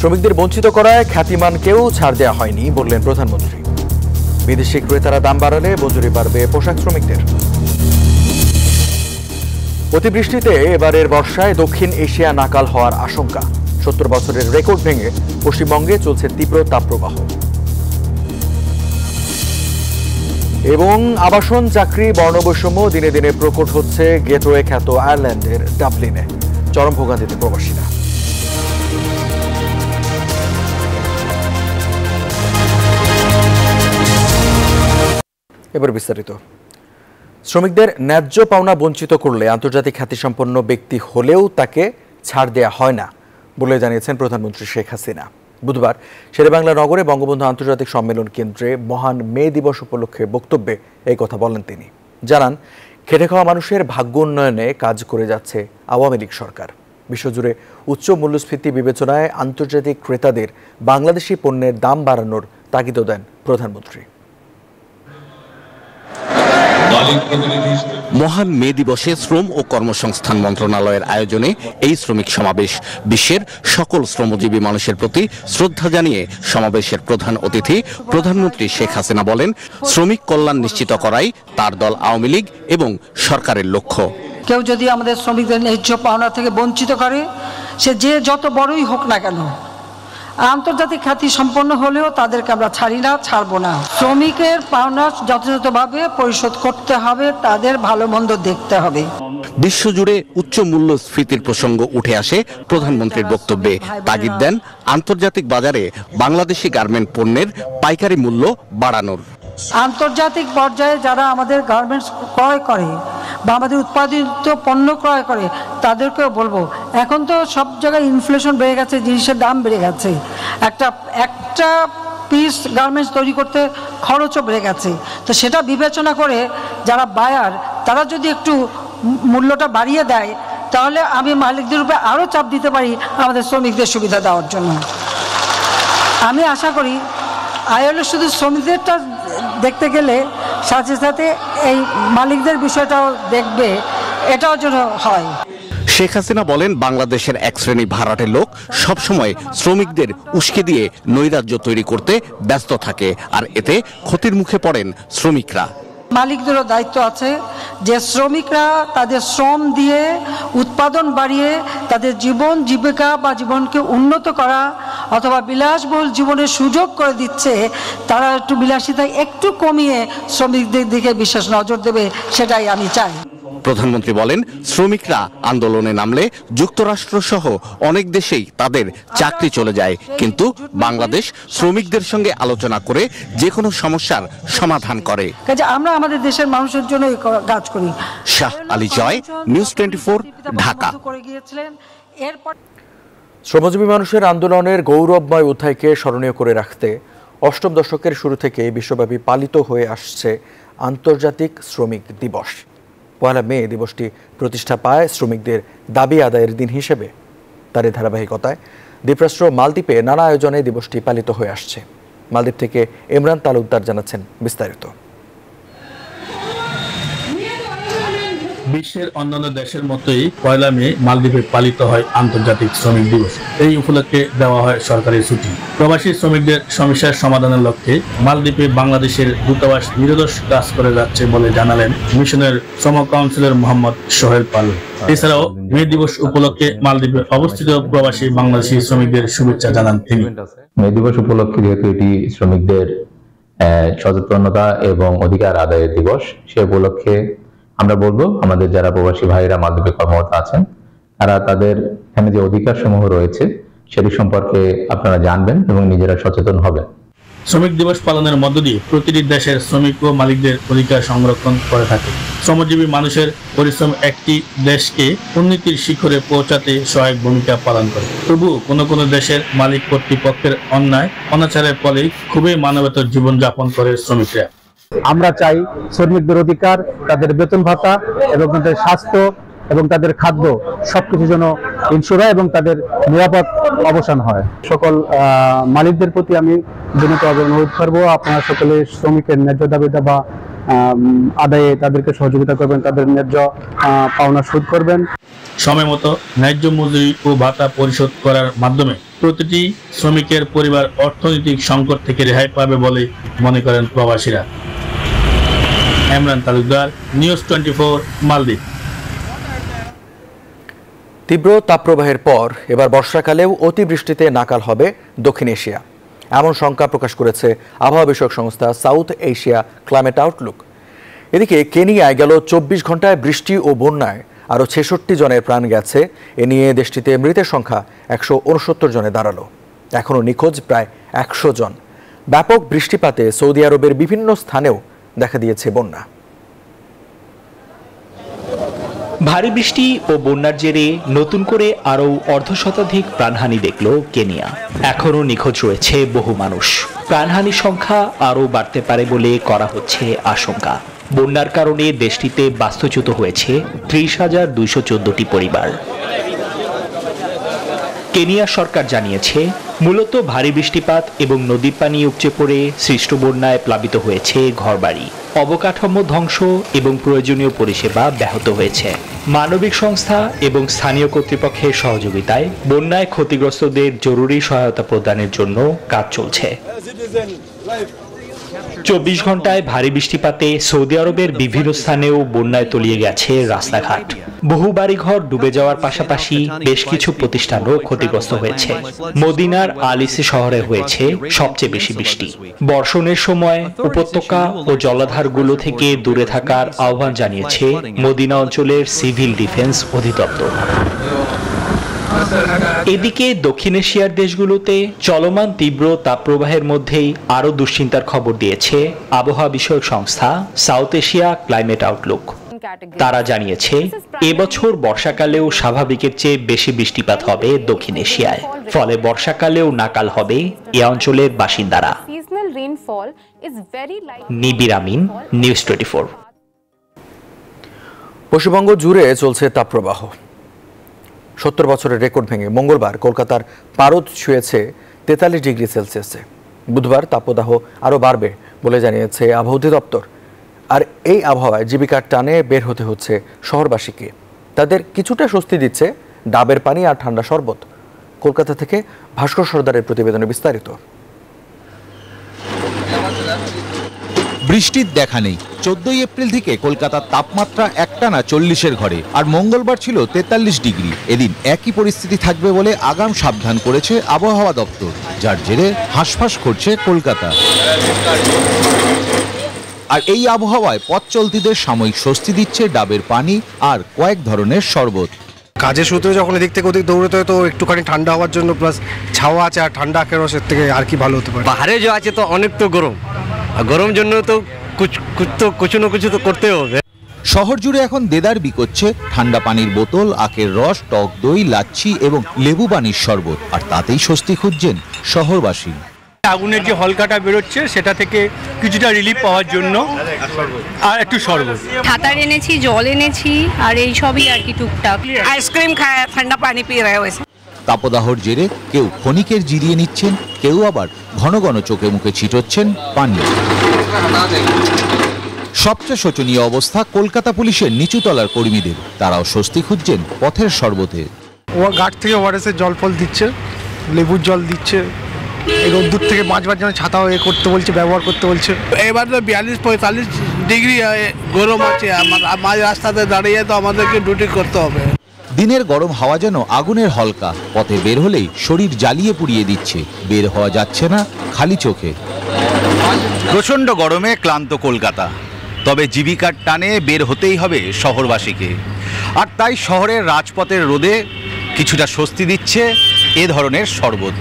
শ্রমিকদের বঞ্চিত করায় খ্যাতিমানকেও ছাড় দেওয়া হয়নি বললেন প্রধানমন্ত্রী। বিদেশি ক্রেতারা দাম বাড়ালে মজুরি বাড়বে পোশাক শ্রমিকদের। অতিবৃষ্টিতে এবারের বর্ষায় দক্ষিণ এশিয়া নাকাল হওয়ার আশঙ্কা। 70 বছরের রেকর্ড ভেঙে পশ্চিমবঙ্গে চলছে তীব্র তাপপ্রবাহ। এবং আবাসন চাকরি বর্ণবৈষম্য দিনে দিনে প্রকট হচ্ছে গেটওয়ে খ্যাত আয়ারল্যান্ডের ডাবলিনে। চরম ভোগান্তিতে প্রবাসীরা। এবার বিস্তারিত। শ্রমিকদের ন্যায্য পাওনা বঞ্চিত করলে আন্তর্জাতিক খ্যাতিসম্পন্ন ব্যক্তি হলেও তাকে ছাড় দেয়া হয় না বলে জানিয়েছেন প্রধানমন্ত্রী শেখ হাসিনা। বুধবার শেরেবাংলা নগরে বঙ্গবন্ধু আন্তর্জাতিক সম্মেলন কেন্দ্রে মহান মে দিবস উপলক্ষে বক্তব্যে এই কথা বলেন তিনি। জানান, খেটে খাওয়া মানুষের ভাগ্য উন্নয়নে কাজ করে যাচ্ছে আওয়ামী লীগ সরকার। বিশ্বজুড়ে উচ্চ মূল্যস্ফীতি বিবেচনায় আন্তর্জাতিক ক্রেতাদের বাংলাদেশি পণ্যের দাম বাড়ানোর তাগিদ দেন প্রধানমন্ত্রী। মহান মে দিবসে শ্রম ও কর্মসংস্থান মন্ত্রণালয়ের আয়োজনে এই শ্রমিক সমাবেশ। বিশ্বের সকল শ্রমজীবী মানুষের প্রতি শ্রদ্ধা জানিয়ে সমাবেশের প্রধান অতিথি প্রধানমন্ত্রী শেখ হাসিনা বলেন, শ্রমিক কল্যাণ নিশ্চিত করাই তার দল আওয়ামী লীগ এবং সরকারের লক্ষ্য। কেউ যদি আমাদের শ্রমিকদের ন্যায্য পাওনা থেকে বঞ্চিত করে, সে যে যত বড়ই হোক না কেন, আন্তর্জাতিক খ্যাতি সম্পন্ন হলেও তাদেরকে আমরা ছাড়ি না, ছাড়বো না। শ্রমিকের পাওনা যথাযথভাবে পরিশোধ করতে হবে, তাদের ভালো মন্দ দেখতে হবে। বিশ্বজুড়ে উচ্চ মূল্যস্ফীতির প্রসঙ্গ উঠে আসে প্রধানমন্ত্রীর বক্তব্যে। তাগিদ দেন আন্তর্জাতিক বাজারে বাংলাদেশি গার্মেন্ট পণ্যের পাইকারি মূল্য বাড়ানোর। আন্তর্জাতিক পর্যায়ে যারা আমাদের গার্মেন্টস ক্রয় করে বা আমাদের উৎপাদিত পণ্য ক্রয় করে, তাদেরকেও বলবো, এখন তো সব জায়গায় ইনফ্লেশন বেড়ে গেছে, জিনিসের দাম বেড়ে গেছে, একটা পিস গার্মেন্টস তৈরি করতে খরচও বেড়ে গেছে। তো সেটা বিবেচনা করে যারা বায়ার, তারা যদি একটু মূল্যটা বাড়িয়ে দেয়, তাহলে আমি মালিকদের উপরে আরও চাপ দিতে পারি আমাদের শ্রমিকদের সুবিধা দেওয়ার জন্য। আমি আশা করি আইএলও শুধু শ্রমিকদেরটা দেখতে গেলে সাথে সাথে এই মালিকদের বিষয়টাও দেখবে, এটাও যেন হয়। শেখ হাসিনা বলেন, বাংলাদেশের এক শ্রেণী ভাড়াটে লোক সবসময় শ্রমিকদের উস্কে দিয়ে নৈরাজ্য তৈরি করতে ব্যস্ত থাকে, আর এতে ক্ষতির মুখে পড়েন শ্রমিকরা। মালিকদেরও দায়িত্ব আছে যে শ্রমিকরা তাদের শ্রম দিয়ে উৎপাদন বাড়িয়ে তাদের জীবন জীবিকা বা জীবনকে উন্নত করা অথবা বিলাসবহুল জীবনের সুযোগ করে দিচ্ছে, তারা একটু বিলাসিতায় একটু কমিয়ে শ্রমিকদের দিকে বিশেষ নজর দেবে, সেটাই আমি চাই। প্রধানমন্ত্রী বলেন, শ্রমিকরা আন্দোলনে নামলে যুক্তরাষ্ট্র সহ অনেক দেশেই তাদের চাকরি চলে যায়, কিন্তু বাংলাদেশ শ্রমিকদের সঙ্গে আলোচনা করে যে কোনো সমস্যার সমাধান করে। কাজে আমরা আমাদের দেশের মানুষের জন্য কাজ করি। শাহ আলী জয়, নিউজ 24, ঢাকা। শ্রমজীবী মানুষের আন্দোলনের গৌরবময় অধ্যায়কে স্মরণীয় করে রাখতে অষ্টম দশকের শুরু থেকে বিশ্বব্যাপী পালিত হয়ে আসছে আন্তর্জাতিক শ্রমিক দিবস। 1 মে দিবসটি প্রতিষ্ঠা পায় শ্রমিকদের দাবি আদায়ের দিন হিসেবে। তারই ধারাবাহিকতায় দ্বীপরাষ্ট্র মালদ্বীপে নানা আয়োজনে দিবসটি পালিত হয়ে আসছে। মালদ্বীপ থেকে ইমরান তালুকদার জানাচ্ছেন বিস্তারিত। বিশ্বের অন্যান্য দেশের মতোই 1 মে মালদ্বীপে পালিত হয় আন্তর্জাতিক শ্রমিক দিবস। এই উপলক্ষে দেওয়া হয় সরকারি ছুটি। প্রবাসী শ্রমিকদের সমস্যার সমাধানের লক্ষ্যে মালদ্বীপে বাংলাদেশের দূতাবাস নিরলস কাজ করে যাচ্ছে বলে জানালেন মিশনের শ্রম কাউন্সিলর মোহাম্মদ সোহেল পালু। এছাড়াও মে দিবস উপলক্ষে মালদ্বীপে অবস্থিত প্রবাসী বাংলাদেশি শ্রমিকদের শুভেচ্ছা জানান তিনি। মে দিবস উপলক্ষে যেহেতু এটি শ্রমিকদের সচেতনতা এবং অধিকার আদায়ের দিবস, সে উপলক্ষে আমরা বলবো আমাদের যারা প্রবাসী ভাইরা মালদ্বীপে কর্মরত আছেন, তারা তাদের এখানে যে অধিকার সমূহ রয়েছে সেটি সম্পর্কে আপনারা জানবেন এবং নিজেরা সচেতন হবেন। শ্রমিক দিবস পালনের মধ্য দিয়ে প্রতিটি দেশের শ্রমিক ও মালিকদের অধিকার সংরক্ষণ করে থাকে। শ্রমজীবী মানুষের পরিশ্রম একটি দেশকে উন্নতির শিখরে পৌঁছাতে সহায়ক ভূমিকা পালন করে। তবু কোনো দেশের মালিক কর্তৃপক্ষের অন্যায় অনাচারের ফলে খুবই মানবেতর জীবনযাপন করে শ্রমিকরা। আমরা চাই শ্রমিকদের অধিকার, তাদের বেতন ভাতা এবং তাদের স্বাস্থ্য এবং তাদের খাদ্য সবকিছু যেন ইনশিওর হয় এবং তাদের নিরাপদ অবসান হয়। সকল মালিকদের প্রতি আমি বিনীতভাবে অনুরোধ করবো, আপনারা সকলে শ্রমিকের ন্যায্য দাবি দাবা আদায়ে তাদেরকে সহযোগিতা করবেন, তাদের ন্যায্য পাওনা শোধ করবেন। সময় মতো ন্যায্য মজুরি ও ভাতা পরিশোধ করার মাধ্যমে প্রতিটি শ্রমিকের পরিবার অর্থনৈতিক সংকট থেকে রেহাই পাবে বলে মনে করেন প্রবাসীরা। ইমরান তালুকদার, নিউজ 24, মালদ্বীপ। তীব্র তাপপ্রবাহের পর এবার বর্ষাকালেও অতিবৃষ্টিতে নাকাল হবে দক্ষিণ এশিয়া, এমন শঙ্কা প্রকাশ করেছে আবহাওয়া বিষয়ক সংস্থা সাউথ এশিয়া ক্লাইমেট আউটলুক। এদিকে কেনিয়ায় গেল 24 ঘন্টায় বৃষ্টি ও বন্যায় আরও 66 জনের প্রাণ গেছে। এ নিয়ে দেশটিতে মৃতের সংখ্যা 169 জনে দাঁড়ালো। এখনও নিখোঁজ প্রায় 100 জন। ব্যাপক বৃষ্টিপাতে সৌদি আরবের বিভিন্ন স্থানেও দেখা দিয়েছে বন্যা। ভারী বৃষ্টি ও বন্যার জেরে নতুন করে আরও অর্ধশতাধিক প্রাণহানি দেখল কেনিয়া। এখনও নিখোঁজ রয়েছে বহু মানুষ। প্রাণহানির সংখ্যা আরও বাড়তে পারে বলে করা হচ্ছে আশঙ্কা। বন্যার কারণে দেশটিতে বাস্তুচ্যুত হয়েছে 30,214টি পরিবার। কেনিয়া সরকার জানিয়েছে, মূলত ভারী বৃষ্টিপাত এবং নদীর পানি উপচে পড়ে সৃষ্ট বন্যায় প্লাবিত হয়েছে ঘরবাড়ি, অবকাঠামো ধ্বংস এবং প্রয়োজনীয় পরিষেবা ব্যাহত হয়েছে। মানবিক সংস্থা এবং স্থানীয় কর্তৃপক্ষের সহযোগিতায় বন্যায় ক্ষতিগ্রস্তদের জরুরি সহায়তা প্রদানের জন্য কাজ চলছে। 24 ঘন্টায় ভারী বৃষ্টিপাতে সৌদি আরবের বিভিন্ন স্থানেও বন্যায় তলিয়ে গেছে রাস্তাঘাট। বহু বাড়িঘর ডুবে যাওয়ার পাশাপাশি বেশ কিছু প্রতিষ্ঠানও ক্ষতিগ্রস্ত হয়েছে। মদিনার আলিসি শহরে হয়েছে সবচেয়ে বেশি বৃষ্টি। বর্ষণের সময় উপত্যকা ও জলাধারগুলো থেকে দূরে থাকার আহ্বান জানিয়েছে মদিনা অঞ্চলের সিভিল ডিফেন্স অধিদপ্তর। এদিকে দক্ষিণ এশিয়ার দেশগুলোতে চলমান তীব্র তাপপ্রবাহের মধ্যেই আরও দুশ্চিন্তার খবর দিয়েছে আবহাওয়া বিষয়ক সংস্থা সাউথ এশিয়া ক্লাইমেট আউটলুক। তারা জানিয়েছে, এবছর বর্ষাকালেও স্বাভাবিকের চেয়ে বেশি বৃষ্টিপাত হবে দক্ষিণ এশিয়ায়। ফলে বর্ষাকালেও নাকাল হবে এ অঞ্চলের বাসিন্দারা। নিবির আমিন, নিউজ 24। পশ্চিমবঙ্গ জুড়ে চলছে তাপপ্রবাহ। 70 বছরের রেকর্ড ভেঙে মঙ্গলবার কলকাতার পারদ ছুঁয়েছে 43 ডিগ্রি সেলসিয়াসে। বুধবার তাপদাহ আরও বাড়বে বলে জানিয়েছে আবহাওয়া অধিদপ্তর। আর এই আবহাওয়ায় জীবিকার টানে বের হতে হচ্ছে শহরবাসীকে। তাদের কিছুটা স্বস্তি দিচ্ছে ডাবের পানি আর ঠান্ডা শরবত। কলকাতা থেকে ভাস্কর সর্দারের প্রতিবেদনে বিস্তারিত। বৃষ্টির দেখা নেই। 14 এপ্রিল থেকে কলকাতার তাপমাত্রা একটানা 40-এর ঘরে, আর মঙ্গলবার ছিল 43 ডিগ্রি। এদিন একই পরিস্থিতি থাকবে বলে আগাম সাবধান করেছে আবহাওয়া দপ্তর, যার জেরে হাঁসফাঁস করছে কলকাতা। আর এই আবহাওয়ায় পথ চলতিদের সাময়িক স্বস্তি দিচ্ছে ডাবের পানি আর কয়েক ধরনের শরবত। কাজের সূত্রে যখন এদিক থেকে ওদিক দৌড়তে হয়, তো একটুখানি ঠান্ডা হওয়ার জন্য প্লাস ছাওয়া আছে আর ঠান্ডা রসের থেকে আর কি ভালো হতে পারে। পাহাড়ে যে আছে তো অনেক তো গরম, আর গরম জন্য তো কিছু না কিছু তো করতে হবে। শহর জুড়ে এখন দেদার বিকোচ্ছে ঠান্ডা পানির বোতল, আখের রস, টক দই, লাচ্ছি এবং লেবু পানির শরবত। আর তাতেই স্বস্তি খুঁজছেন শহরবাসী। আগুনের যে হলকাটা বেরোচ্ছে সেটা থেকে কিছুটা রিলিফ পাওয়ার জন্য আর একটু শরবত, ছাতার এনেছি, জল এনেছি, আর এই সবই আর কি টুকটাক। আইসক্রিম খায়, ঠান্ডা পানি পিয়ে রয়েছে। তাপদাহর জেরে কেউ ক্ষণিকের জিরিয়ে নিচ্ছেন, কেউ আবার ঘন ঘন চোখে মুখে ছিটোচ্ছেন পানি। সবচেয়ে শোচনীয় অবস্থা কলকাতা পুলিশের নিচুতলার কর্মীদের। তারাও স্বস্তি খুঁজছেন পথের শরবতে। ও ঘাট থেকে ওয়ারেসের জল ফল দিচ্ছে, লেবুর জল দিচ্ছে। এই রোদ্দুর থেকে বাঁচবার জন্য ছাতা করতে বলছে, ব্যবহার করতে বলছে। এবার তো 42-45 ডিগ্রি গরম আছে, মাঝ রাস্তাতে দাঁড়িয়ে তো আমাদেরকে ডিউটি করতে হবে। দিনের গরম হাওয়া যেন আগুনের হলকা, পথে বের হলেই শরীর জ্বালিয়ে পুড়িয়ে দিচ্ছে। বের হওয়া যাচ্ছে না খালি চোখে। প্রচণ্ড গরমে ক্লান্ত কলকাতা, তবে জীবিকার টানে বের হতেই হবে শহরবাসীকে। আর তাই শহরের রাজপথের রোদে কিছুটা স্বস্তি দিচ্ছে এ ধরনের শরবত।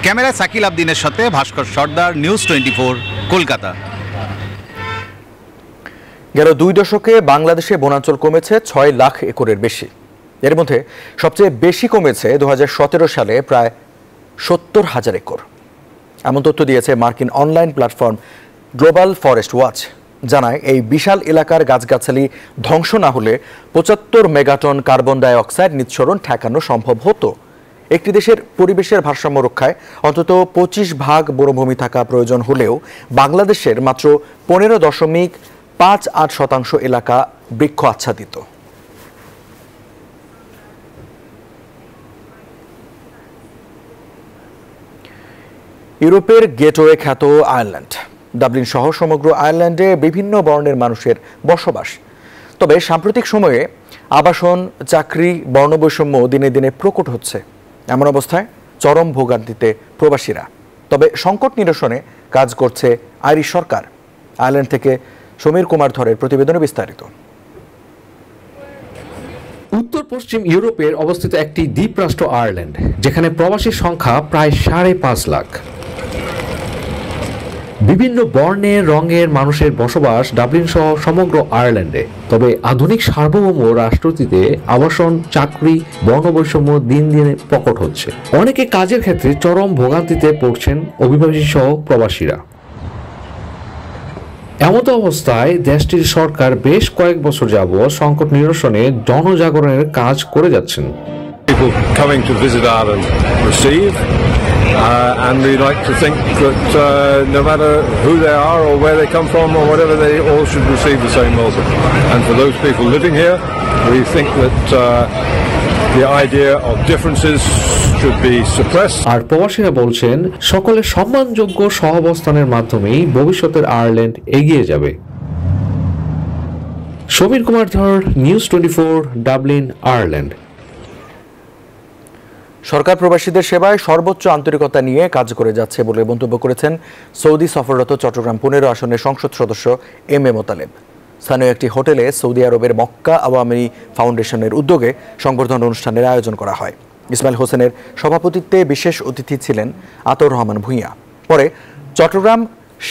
ক্যামেরায় সাকিল আবদিনের সাথে ভাস্কর সর্দার, নিউজ 24, কলকাতা। গেল 2 দশকে বাংলাদেশে বনাঞ্চল কমেছে 6 লাখ একরের বেশি। এর মধ্যে সবচেয়ে বেশি কমেছে 2017 সালে প্রায় 70,000 একর। এমন তথ্য দিয়েছে মার্কিন online platform global forest watch. জানায়, এই বিশাল এলাকার গাছগাছালি ধ্বংস না হলে 75 মেগাটন কার্বন ডাই অক্সাইড নিঃসরণ ঠেকানো সম্ভব হতো। একটি দেশের পরিবেশের ভারসাম্য রক্ষায় অন্তত 25% বনভূমি থাকা প্রয়োজন হলেও বাংলাদেশের মাত্র 15.58% এলাকা বৃক্ষ আচ্ছাদিত। ইউরোপের গেটওয়ে খ্যাত আয়ারল্যান্ড, ডাবলিন সহ সমগ্র আয়ারল্যান্ডে বিভিন্ন বর্ণের মানুষের বসবাস। তবে সাম্প্রতিক সময়ে আবাসন, চাকরি, বর্ণবৈষম্য দিনে দিনে প্রকট হচ্ছে। এমন অবস্থায় চরম ভোগান্তিতে প্রবাসীরা। তবে সংকট নিরসনে কাজ করছে আইরিশ সরকার। আয়ারল্যান্ড থেকে সমীর কুমার ধরের প্রতিবেদনে বিস্তারিত। উত্তর পশ্চিম ইউরোপের অবস্থিত একটি দ্বীপরাষ্ট্র আয়ারল্যান্ড, যেখানে প্রবাসীর সংখ্যা প্রায় 5.5 লাখ। বিভিন্ন বর্ণের রঙের মানুষের বসবাস ডাবলিন সহ সমগ্র আয়ারল্যান্ডে। তবে আধুনিক সার্বভৌম রাষ্ট্রটিতে আবাসন, চাকরি, বর্ণবৈষম্য দিন দিনে প্রকট হচ্ছে। অনেকে কাজের ক্ষেত্রে চরম ভোগান্তিতে পড়ছেন অভিবাসী সহ প্রবাসীরা। এমত অবস্থায় দেশটির সরকার বেশ কয়েক বছর যাবৎ সংকট নিরসনে জনজাগরণের কাজ করে যাচ্ছেন। People coming to visit Ireland receive, and we like to think that no matter who they are or where they come from or whatever, they all should receive the same welcome. And for those people living here, we think that the idea of differences should be suppressed. আর প্রবাসীরা বলছেন সকলের সম্মানযোগ্য সহাবস্থানের মাধ্যমেই ভবিষ্যতের Ireland এগিয়ে যাবে। সমীর কুমার ধর, news 24, Dublin, Ireland. সরকার প্রবাসীদের সেবায় সর্বোচ্চ আন্তরিকতা নিয়ে কাজ করে যাচ্ছে বলে মন্তব্য করেছেন সৌদি সফররত চট্টগ্রাম 15 আসনের সংসদ সদস্য এম এ মোতালেব। স্থানীয় একটি হোটেলে সৌদি আরবের মক্কা আওয়ামী ফাউন্ডেশনের উদ্যোগে সংবর্ধনা অনুষ্ঠানের আয়োজন করা হয়। ইসমাইল হোসেনের সভাপতিত্বে বিশেষ অতিথি ছিলেন আতর রহমান ভূঁইয়া। পরে চট্টগ্রাম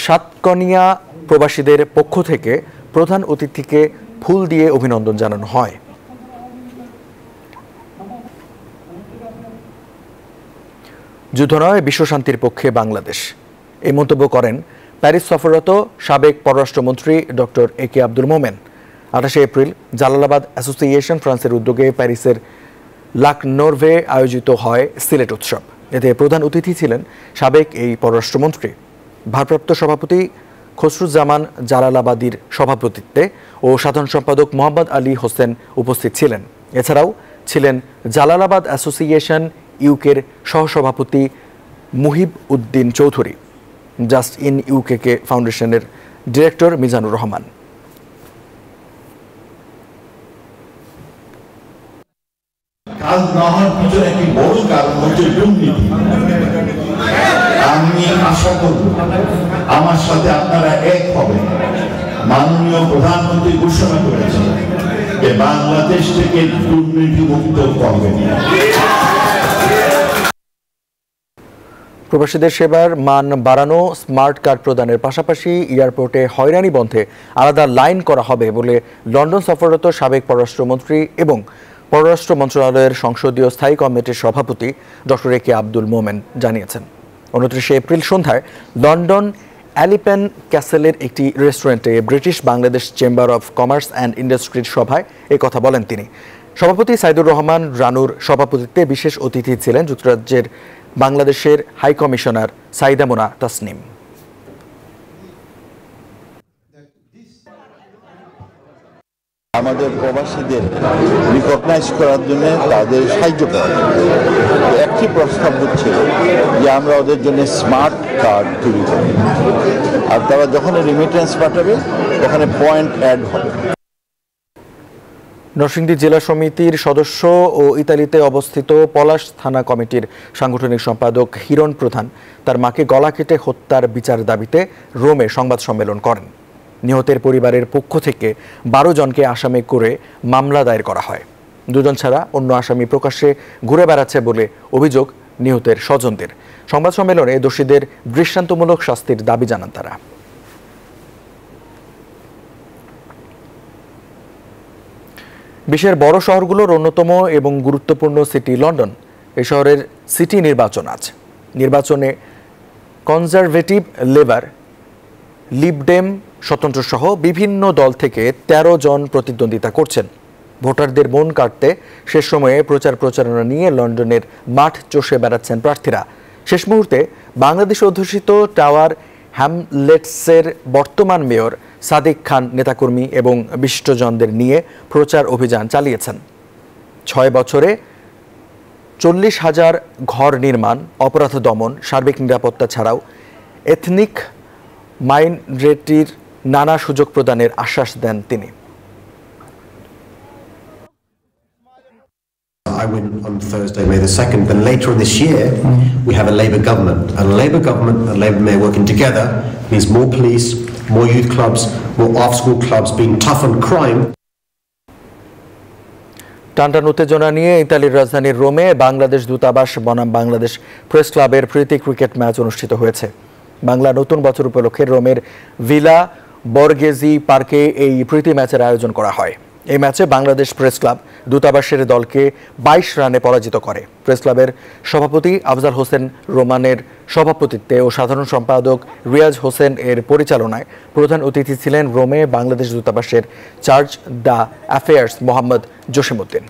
সাতকনিয়া প্রবাসীদের পক্ষ থেকে প্রধান অতিথিকে ফুল দিয়ে অভিনন্দন জানানো হয়। যুদ্ধ নয়, বিশ্বশান্তির পক্ষে বাংলাদেশ, এই মন্তব্য করেন প্যারিস সফররত সাবেক পররাষ্ট্রমন্ত্রী doctor A K Abdul Momen. 28 April Jalalabad association ফ্রান্সের উদ্যোগে প্যারিসের লাক নরভে আয়োজিত হয় সিলেট উৎসব। এতে প্রধান অতিথি ছিলেন সাবেক এই পররাষ্ট্রমন্ত্রী। ভারপ্রাপ্ত সভাপতি খসরুজ্জামান জালালাবাদীর সভাপতিত্বে ও সাধারণ সম্পাদক মোহাম্মদ আলী হোসেন উপস্থিত ছিলেন। এছাড়াও ছিলেন জালালাবাদ অ্যাসোসিয়েশন ইউকের সহসভাপতি Muhib Uddin Chowdhury, just in UK ফাউন্ডেশনের ডিরেক্টর মিজানুর রহমান। কাজ না হওয়ার পিছনে একটি বড় কারণ হচ্ছে দুর্নীতি। আমি আশা করব আমার সাথে আপনারা এক হবেন। মাননীয় প্রধানমন্ত্রী ঘোষণা করেছেন যে বাংলাদেশ থেকে দুর্নীতি মুক্ত করবেন। প্রবাসীদের সেবার মান বাড়ানো, স্মার্ট কার্ড প্রদানের পাশাপাশি এয়ারপোর্টে হয়রানি বন্ধে আলাদা লাইন করা হবে বলে লন্ডন সফররত সাবেক পররাষ্ট্রমন্ত্রী এবং পররাষ্ট্র মন্ত্রণালয়ের সংসদীয় স্থায়ী কমিটির সভাপতি ডক্টর এ কে আব্দুল মোমেন জানিয়েছেন। 29 এপ্রিল সন্ধ্যায় লন্ডন অ্যালিপেন ক্যাসেলের একটি রেস্টুরেন্টে British Bangladesh chamber of commerce and ইন্ডাস্ট্রির সভায় এই কথা বলেন তিনি। সভাপতি সাইদুর রহমান রানুর সভাপতিত্বে বিশেষ অতিথি ছিলেন যুক্তরাজ্যের বাংলাদেশের হাই কমিশনার সাইদা মোনা তাসনিম। আমাদের প্রবাসীদের রিকগনাইজ করার জন্য তাদের সাহায্য করার জন্য একটি প্রস্তাব হচ্ছে যে আমরা ওদের জন্য স্মার্ট কার্ড তৈরি করি, আর তারা যখন রেমিটেন্স পাঠাবে ওখানে পয়েন্ট অ্যাড হবে। নরসিংদী জেলা সমিতির সদস্য ও ইতালিতে অবস্থিত পলাশ থানা কমিটির সাংগঠনিক সম্পাদক হিরণ প্রধান তার মাকে গলা কেটে হত্যার বিচার দাবিতে রোমে সংবাদ সম্মেলন করেন। নিহতের পরিবারের পক্ষ থেকে 12 জনকে আসামি করে মামলা দায়ের করা হয়। 2 জন ছাড়া অন্য আসামি প্রকাশ্যে ঘুরে বেড়াচ্ছে বলে অভিযোগ নিহতের স্বজনদের। সংবাদ সম্মেলনে দোষীদের দৃষ্টান্তমূলক শাস্তির দাবি জানান তারা। বিশ্বের বড় শহরগুলোর অন্যতম এবং গুরুত্বপূর্ণ সিটি লন্ডন। এই শহরের সিটি নির্বাচন আছে। নির্বাচনে কনজারভেটিভ, লেবার, লিবডেম, স্বতন্ত্র সহ বিভিন্ন দল থেকে 13 জন প্রতিদ্বন্দ্বিতা করছেন। ভোটারদের মন কাটতে শেষ সময়ে প্রচারণা নিয়ে লন্ডনের মাঠ চষে বেড়াচ্ছেন প্রার্থীরা। শেষ মুহূর্তে বাংলাদেশ অধ্যুষিত টাওয়ার হ্যামলেটসের বর্তমান মেয়র সাদিক খান নেতাকর্মী এবং বিশিষ্টজনদের নিয়ে প্রচার অভিযান চালিয়েছেন। 6 বছরে 40,000 ঘর নির্মাণ, অপরাধ দমন, সার্বিক নিরাপত্তা ছাড়াও এথনিক মাইনরিটির নানা সুযোগ প্রদানের আশ্বাস দেন তিনি। I win on Thursday, May the 2nd. Then later this year, we have a Labour government. And a Labour government and Labour Mayor working together means more police, more youth clubs, more off-school clubs being tough on crime. টানটান উত্তেজনা নিয়ে ইতালির রাজধানী রোমে বাংলাদেশ দূতাবাস বনাম Bangladesh press ক্লাবের প্রীতি cricket match অনুষ্ঠিত হয়েছে। বাংলা নতুন বছর উপলক্ষে রোমের ভিলা বর্গেজি পার্কে এই প্রীতি ম্যাচের আয়োজন করা হয়। এই ম্যাচে বাংলাদেশ প্রেস ক্লাব দূতাবাসের দলকে 22 রানে পরাজিত করে। প্রেস ক্লাবের সভাপতি আফজাল হোসেন রোমানের সভাপতিত্বে ও সাধারণ সম্পাদক রিয়াজ হোসেন এর পরিচালনায় প্রধান অতিথি ছিলেন রোমে বাংলাদেশ দূতাবাসের charge the affairs Mohammad Jasimuddin.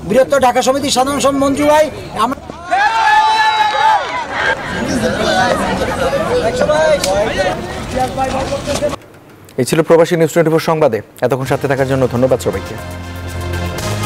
বৃহত্তর ঢাকা সমিতি সাধারণ সম্পাদক মঞ্জু ভাই, এই ছিল প্রবাসী নিউজ 24 সংবাদে। এতক্ষণ সাথে থাকার জন্য ধন্যবাদ সবাইকে।